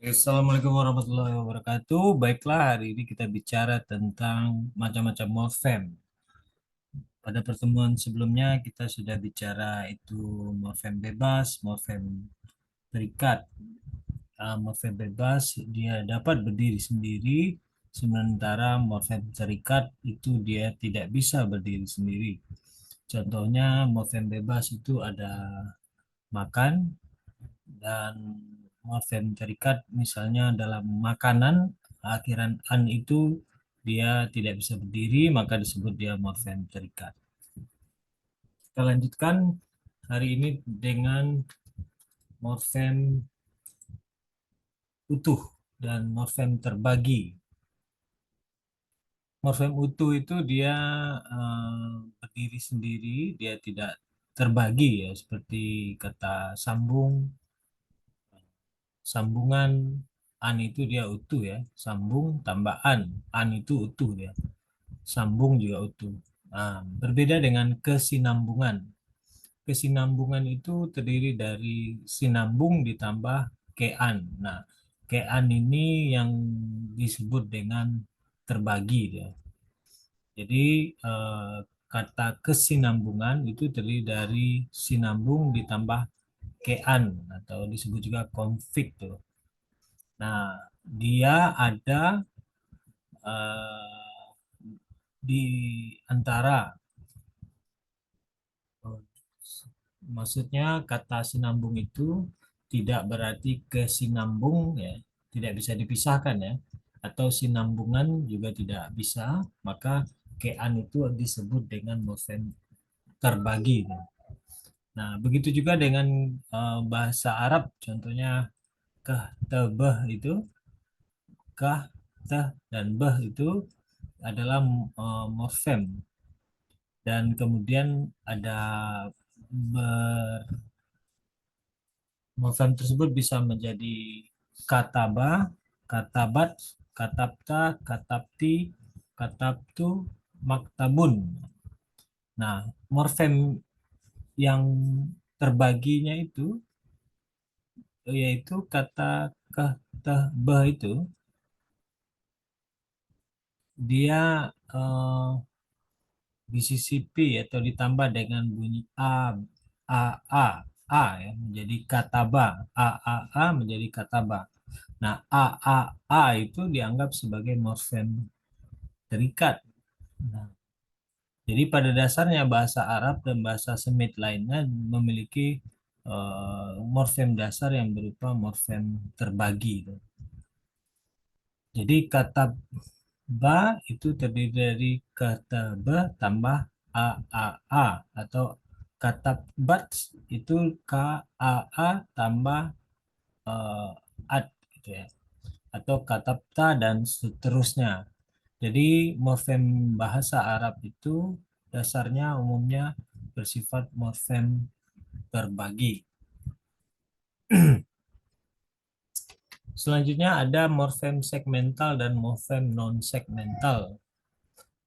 Assalamualaikum warahmatullahi wabarakatuh. Baiklah, hari ini kita bicara tentang macam-macam morfem. Pada pertemuan sebelumnya kita sudah bicara itu morfem bebas, morfem terikat. Morfem bebas dia dapat berdiri sendiri, sementara morfem terikat itu dia tidak bisa berdiri sendiri. Contohnya morfem bebas itu ada makan, dan morfem terikat misalnya dalam makanan akhiran an itu dia tidak bisa berdiri, maka disebut dia morfem terikat. Kita lanjutkan hari ini dengan morfem utuh dan morfem terbagi. Morfem utuh itu dia berdiri sendiri, dia tidak terbagi ya, seperti kata sambung, sambungan. An itu dia utuh ya, sambung tambah an itu utuh dia, sambung juga utuh. Nah, berbeda dengan kesinambungan. Kesinambungan itu terdiri dari sinambung ditambah kean. Nah, kean ini yang disebut dengan terbagi dia. Jadi kata kesinambungan itu terdiri dari sinambung ditambah kean atau disebut juga konflik tuh. Nah, dia ada eh, di antara, maksudnya kata sinambung itu tidak berarti kesinambung ya, tidak bisa dipisahkan ya, atau sinambungan juga tidak bisa, maka kean itu disebut dengan morfem terbagi. Nah, begitu juga dengan bahasa Arab, contohnya kah, tebah itu, kah, teh, dan beh itu adalah morfem. Dan kemudian ada morfem tersebut bisa menjadi kataba, katabat, katabta, katabti, katabtu, maktabun. Nah, morfem yang terbaginya itu yaitu kata kah, teh, beh itu dia eh, disisipi atau ditambah dengan bunyi a a ya, menjadi kataba, a menjadi kataba. Nah, a itu dianggap sebagai morfem terikat. Nah, jadi pada dasarnya bahasa Arab dan bahasa Semit lainnya memiliki morfem dasar yang berupa morfem terbagi. Jadi kata ba itu terdiri dari kata ba tambah a atau kata bat itu k a tambah eh, at gitu ya, atau kata ta dan seterusnya. Jadi morfem bahasa Arab itu dasarnya umumnya bersifat morfem berbagi. Selanjutnya ada morfem segmental dan morfem non-segmental.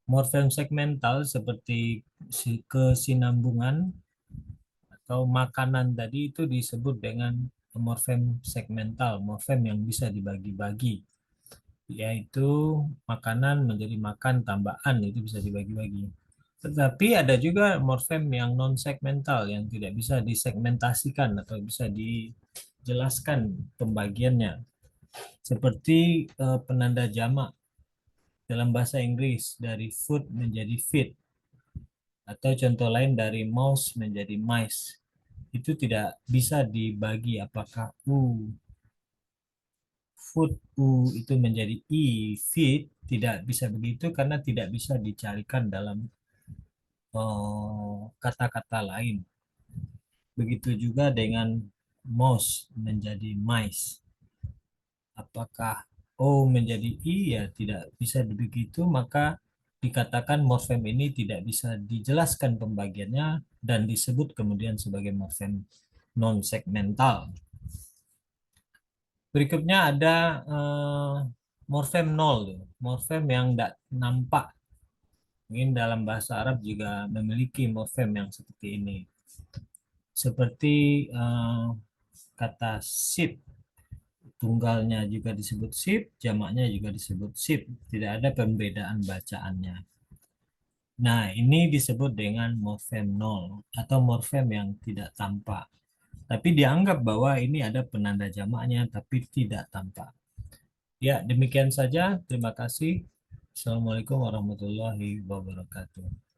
Morfem segmental seperti kesinambungan atau makanan tadi itu disebut dengan morfem segmental, morfem yang bisa dibagi-bagi, yaitu makanan menjadi makan tambahan itu bisa dibagi-bagi. Tetapi ada juga morfem yang non segmental yang tidak bisa disegmentasikan atau bisa dijelaskan pembagiannya, seperti penanda jamak dalam bahasa Inggris dari food menjadi feed, atau contoh lain dari mouse menjadi mice. Itu tidak bisa dibagi, apakah food u itu menjadi i feed, tidak bisa begitu karena tidak bisa dicarikan dalam kata-kata lain. Begitu juga dengan mouse menjadi mice. Apakah O menjadi I? Ya, tidak bisa begitu, maka dikatakan morfem ini tidak bisa dijelaskan pembagiannya dan disebut kemudian sebagai morfem non-segmental. Berikutnya ada morfem nol, morfem yang tidak nampak. Mungkin dalam bahasa Arab juga memiliki morfem yang seperti ini. Seperti kata sip tunggalnya juga disebut sip, jamaknya juga disebut sip. Tidak ada pembedaan bacaannya. Nah, ini disebut dengan morfem nol atau morfem yang tidak tampak. Tapi dianggap bahwa ini ada penanda jamaknya tapi tidak tampak. Ya, demikian saja. Terima kasih. Assalamualaikum warahmatullahi wabarakatuh.